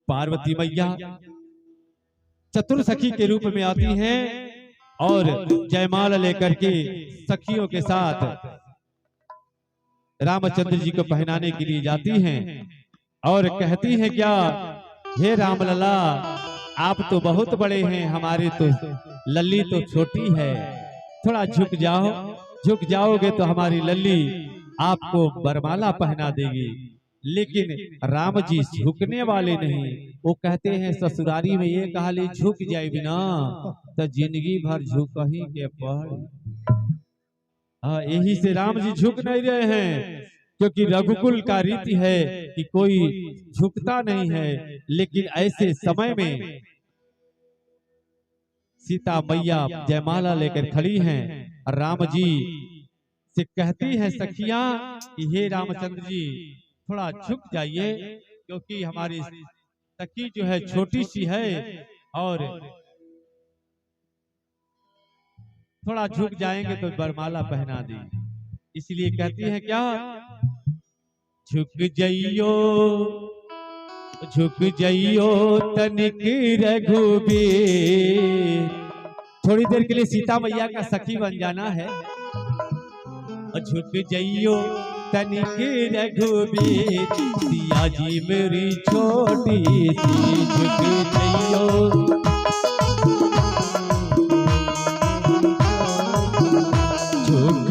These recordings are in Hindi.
पार्वती मैया चतुर सखी के रूप में आती हैं और जयमाला लेकर के सखियों के साथ रामचंद्र जी को पहनाने के लिए जाती हैं और कहती हैं क्या, हे रामलला आप तो बहुत बड़े हैं, हमारे तो लल्ली तो छोटी है, थोड़ा झुक जाओ, झुक जाओगे तो हमारी लल्ली आपको बरमाला पहना देगी। लेकिन राम जी झुकने वाले नहीं, वो कहते हैं ससुरारी में ये कहाली झुक जाए बिना तो जिंदगी भर झुक ही के पड़। यही से राम जी झुक नहीं रहे हैं, क्योंकि रघुकुल का रीति है कि कोई झुकता नहीं है। लेकिन ऐसे समय में सीता मैया जयमाला लेकर खड़ी हैं, राम जी से कहती हैं सखियां कि हे रामचंद्र जी थोड़ा झुक जाइए, क्योंकि हमारी सखी जो है छोटी सी है और थोड़ा झुक जाएंगे तो बरमाला पहना दी। इसलिए कहती है क्या, झुक जइयो तनिक रघुबीर। थोड़ी देर के लिए सीता मैया का सखी बन जाना है। झुक जइयो तनिक रघुबीर, सिया जी मेरी छोटी सी, झुक जइयो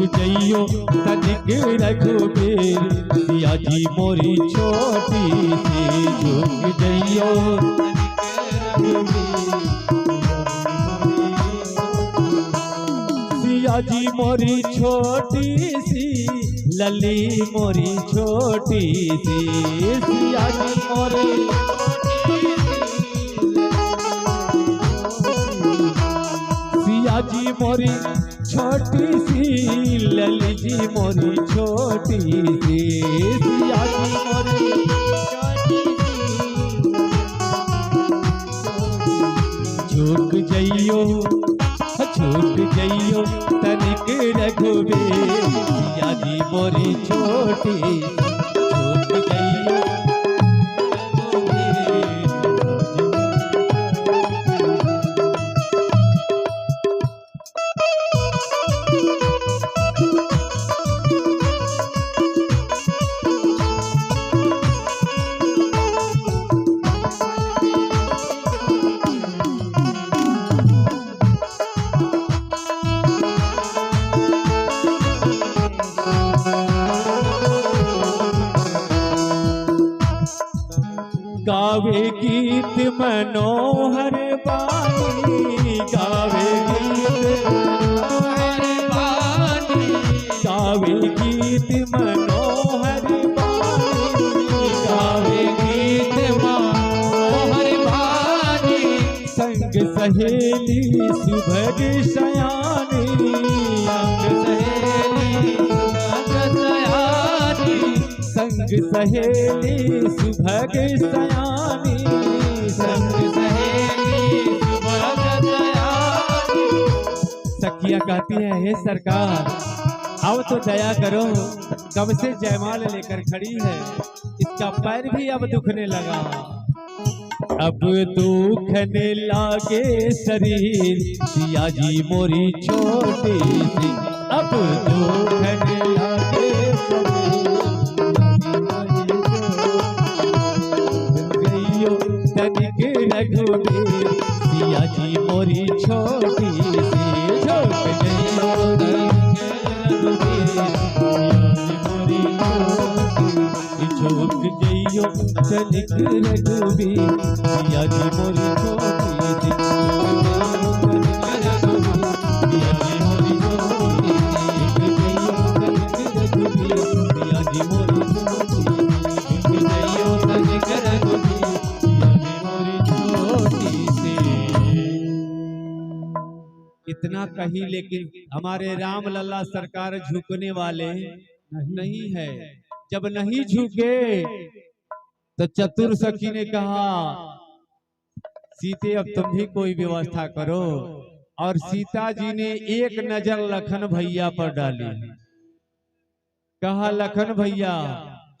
जइयो तनिक रघुबीर, सिया जी मोरी छोटी सी, झुक जइयो सिया जी मोरी छोटी सी, लली मोरी छोटी सी, सिया जी मोरी सिया जी मोरी छोटी सी, लली जी मोरी छोटी सी, सिया जी मोरी झुक जइयो तनिक रघुबीर, सिया जी मोरी छोटी, झुक जइयो गावे गीत मनोहर बानी, गावे गीत मनोहर बानी, गावे गीत मनोहर बानी, गावे गीत मनोहर बानी, संग सहेली सुभग सयानी, संग सहेली सुभग सयानी, संग सहेली सुभग सयानी, संग सहेली सुभग सयानी। सखिया कहती है, हे सरकार अब तो दया करो, कब से जयमाल लेकर खड़ी है, इसका पैर भी अब दुखने लगा, अब दुखने लागे शरीर, सिया जी मोरी छोटी सी, अब दुखने लागे शरीर, तनिक रघुबीर, सिया जी मोरी छोटी सी, झुक जइयो झुक जइयो तनिक रघुबीर, सिया जी मोरी छोटी सी, सिया जी मोरी छोटी सी, सिया जी मोरी छोटी, जइयो तनिक रघुबीर, इतना कही लेकिन हमारे राम लल्ला सरकार झुकने वाले नहीं है। जब नहीं झुके तो चतुर सखी ने कहा, सीते अब तुम भी कोई व्यवस्था करो, और सीता जी ने एक नजर लखन भैया पर डाली, कहा लखन भैया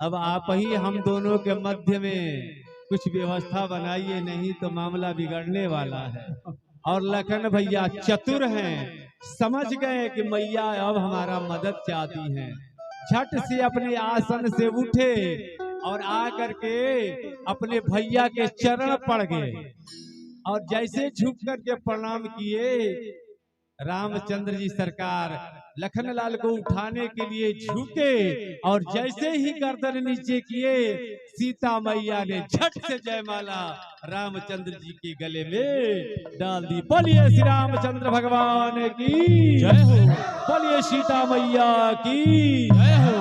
अब आप ही हम दोनों के मध्य में कुछ व्यवस्था बनाइए, नहीं तो मामला बिगड़ने वाला है। और लखन भैया चतुर हैं, समझ गए कि मैया अब हमारा मदद चाहती हैं। झट से अपने आसन से उठे और आकर के अपने भैया के चरण पड़ गए और जैसे झुक करके प्रणाम किए, रामचंद्र जी सरकार लखनलाल को उठाने के लिए झुके और जैसे ही गर्दन नीचे किए, सीता मैया ने झट से जयमाला रामचंद्र जी के गले में डाल दी। बोलिए श्री रामचंद्र भगवान की जय हो, बोलिए सीता मैया की जय हो,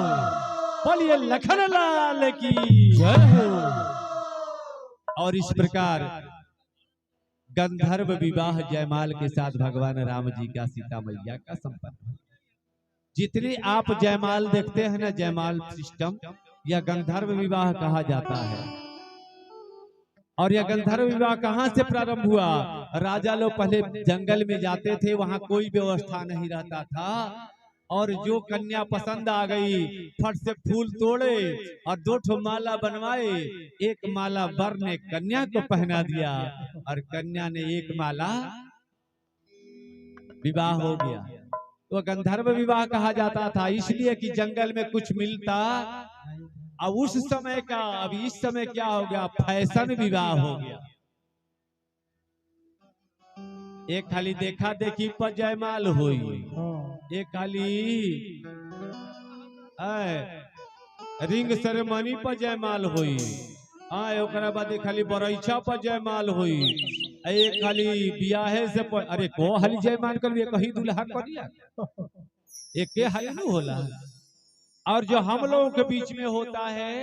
बोलिए लखनलाल की जय हो। और इस प्रकार गंधर्व विवाह जयमाल के साथ भगवान राम जी का सीता मैया का संपन्न। जितने आप जयमाल देखते हैं ना, जयमाल सिस्टम, यह गंधर्व विवाह कहा जाता है। और यह गंधर्व विवाह कहां से प्रारंभ हुआ? राजा लोग पहले जंगल में जाते थे, वहां कोई व्यवस्था नहीं रहता था, और जो कन्या पसंद आ गई फट से फूल तोड़े और 2 ठो माला बनवाए। एक माला वर ने कन्या को पहना दिया और कन्या ने एक माला, विवाह हो गया। तो गंधर्व विवाह कहा जाता था, इसलिए कि जंगल में कुछ मिलता। अब उस समय का, अब इस समय क्या हो गया, फैशन विवाह हो गया। एक खाली देखा देखी पर जयमाल हुई, एक खाली रिंग सेरेमनी पर जयमाल हुई, ओकरा बाद खाली बरैछा पर जयमाल हुई, एक खाली बियाहे से अरे को हाली जयमाल कर कहीं दुल्हा करिया, एक के हाली नहीं होला। और जो हम लोगों के बीच में होता है,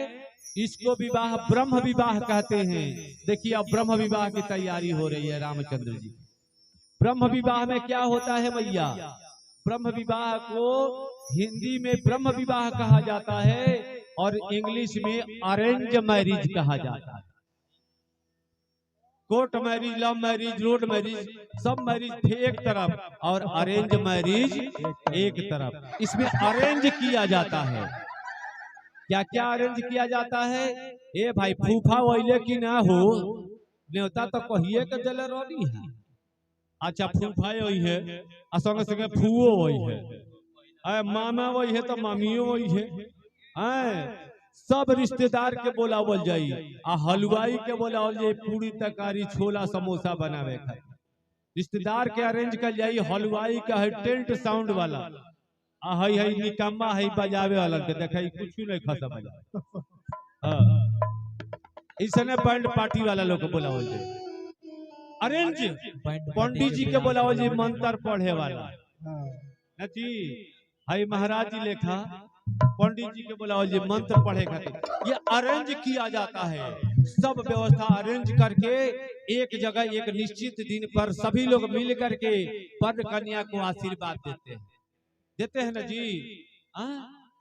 इसको विवाह ब्रह्म विवाह कहते हैं। देखिए अब ब्रह्म विवाह की तैयारी हो रही है रामचंद्र जी। ब्रह्म विवाह में क्या होता है भैया? ब्रह्म विवाह को हिंदी में ब्रह्म विवाह कहा जाता है और इंग्लिश में अरेंज मैरिज कहा जाता है। Court marriage, love marriage, road marriage, सब मैरिज एक तरफ और अरेंज मैरिज एक तरफ। इसमें अरेंज किया जाता है। क्या क्या अरेंज किया जाता है? ए भाई फूफा वैले की ना हो, न्योता तो कहिए के जले रोनी है। अच्छा फूफा वही है, संगे संगे फूओ वही है, मामा वही है तो मामियो वही है, सब रिश्तेदार के बोलावल जाई, आ हलवाई के बोलावल जाई, पूरी तरकारी छोला समोसा बनावे खातिर रिश्तेदार के अरेंज कर जाई। हलवाई का है टेंट साउंड वाला, आ हई हई निकम्मा हई बजावे वाला के देखई कुछ नहीं खसा बजा। इसने बैंड पार्टी वाला लोग को बोलावल जाई। अरेंज पंडित जी के बोलावल जाई, मंत्र पढ़े वाला नची हई महाराज जी लेखा पंडित जी के बुलाओ जी मंत्र पढ़े खातिर। ये अरेंज किया जाता है, सब व्यवस्था अरेंज करके एक जगह एक निश्चित दिन पर सभी लोग मिल करके वर कन्या को आशीर्वाद देते हैं ना जी।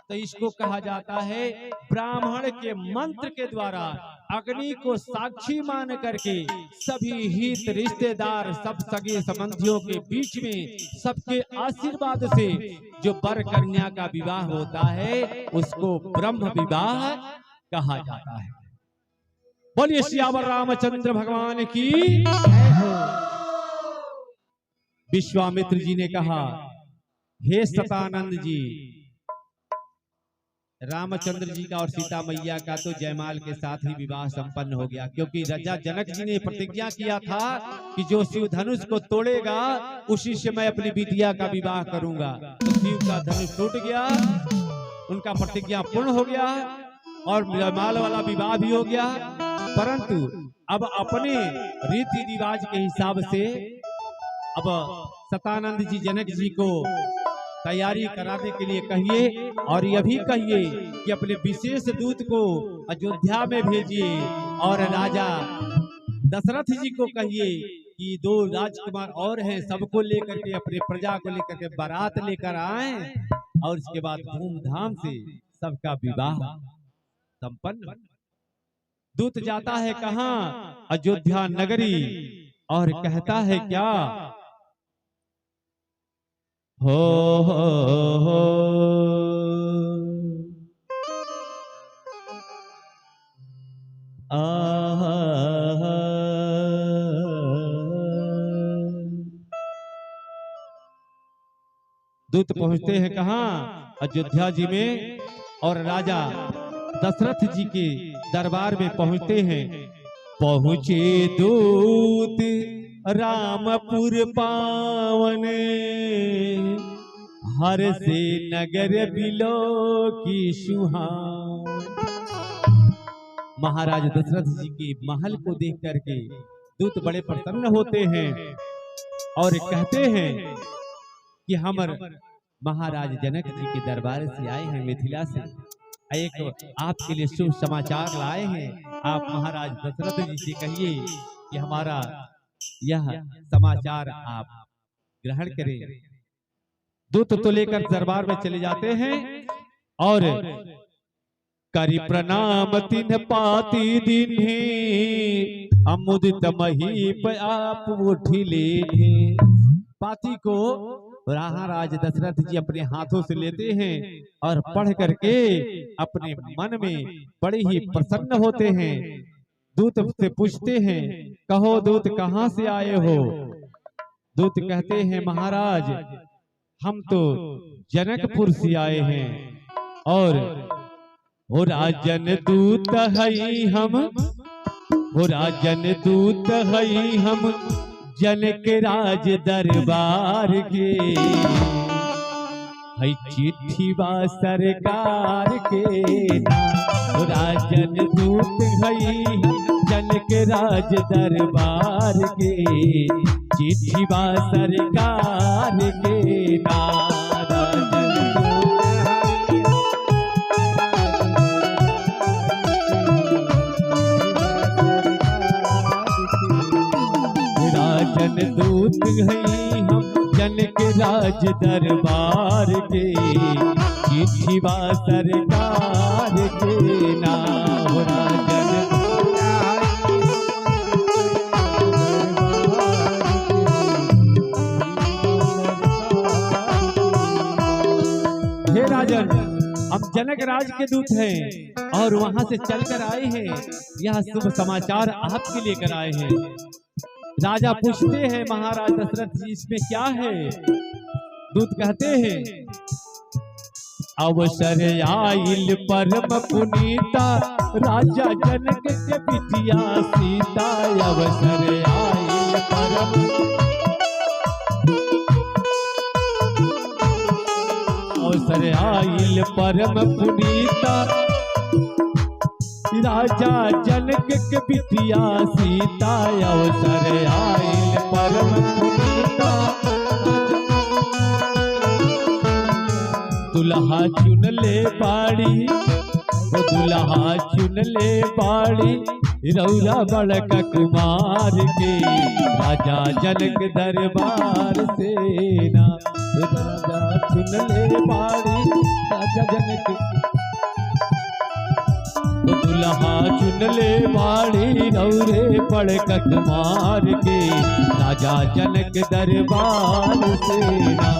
तो इसको कहा जाता है ब्राह्मण के मंत्र के द्वारा अग्नि को साक्षी मान करके सभी हित रिश्तेदार सब सगे संबंधियों के बीच में सबके आशीर्वाद से जो वर कन्या का विवाह होता है उसको ब्रह्म विवाह कहा जाता है। बोलिए सियावर रामचंद्र भगवान की। विश्वामित्र जी ने कहा, हे सतानंद जी, रामचंद्र जी का और सीता मैया का तो जयमाल के साथ ही विवाह संपन्न हो गया, क्योंकि राजा जनक जी ने प्रतिज्ञा किया था कि जो शिव धनुष को तोड़ेगा उसी से मैं अपनी बिटिया का विवाह करूंगा। तो शिव का धनुष टूट गया, उनका प्रतिज्ञा पूर्ण हो गया और जयमाल वाला विवाह भी हो गया। परंतु अब अपने रीति रिवाज के हिसाब से अब सतानंद जी जनक जी को तैयारी कराने के लिए कहिए और यह भी कहिए कि अपने विशेष दूत को अयोध्या में भेजिए और राजा दशरथ जी को कहिए कि 2 राजकुमार और हैं, सबको लेकर के अपने प्रजा को लेकर के बारात लेकर आए और इसके बाद धूमधाम से सबका विवाह संपन्न। दूत जाता है कहाँ? अयोध्या नगरी, और कहता है क्या? हो दूत पहुंचते हैं कहाँ? अयोध्या जी में, और राजा दशरथ जी के दरबार में पहुंचते हैं। पहुंचे दूत रामपुर पावन, हर से नगर बिलो की सुहावन। महाराज दशरथ जी के महल को देख करके दूत बड़े प्रसन्न होते हैं और कहते हैं कि हमर महाराज जनक जी के दरबार से आए हैं, मिथिला से एक आपके लिए शुभ समाचार लाए हैं। आप महाराज दशरथ जी से कहिए कि हमारा यह समाचार आप ग्रहण करें। दूत तो लेकर दरबार में चले जाते हैं और करी प्रणाम तिन पाती दिन्हे, अमुदित महीप आप उठिले। पाती को महाराज दशरथ जी अपने हाथों से लेते हैं और पढ़ करके अपने मन में बड़े ही प्रसन्न होते हैं। दूत से पूछते हैं, कहो दूत कहाँ से आए हो? दूत कहते हैं, महाराज हम तो जनकपुर से आए हैं और हो राजन दूत हई हम, हो राजन दूत हई हम जनक राज दरबार के। हई चिट्ठी बा सरकार के, हो राजन दूत हई जनक राज दरबार के। चिट्ठी बा सरकार के राजन दूत हई हम जनक राज दरबार के। चिट्ठी बा सरकार के नाम। राजन हे राजन, हम जनक राज के दूत हैं और वहां से चलकर आए हैं। यह शुभ समाचार आपके लिए कर आए हैं। राजा पूछते हैं, महाराज दशरथ जी इसमें क्या है? दूत कहते हैं, अवसर आइल परम पुनीता, राजा जनक के बिटिया सीता। अवसर आइल परम, अवसर आइल परम पुनीता, राजा जनक के बिटिया सीता। अवसर आइल परम पुनीता, दुल्हा चुन ले बाड़ी, दुल्हा चुन ले बाड़ी, रौरा बड़का कुमार के। राजा जनक दरबार से ना, राजा चुन ले बाड़ी, राजा जनक दुल्हा चुन ले बाड़ी, रौरे बड़का कुमार के। राजा जनक दरबार से ना,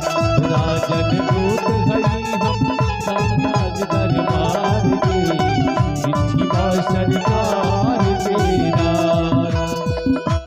राजन दूत हई हम राज दरबार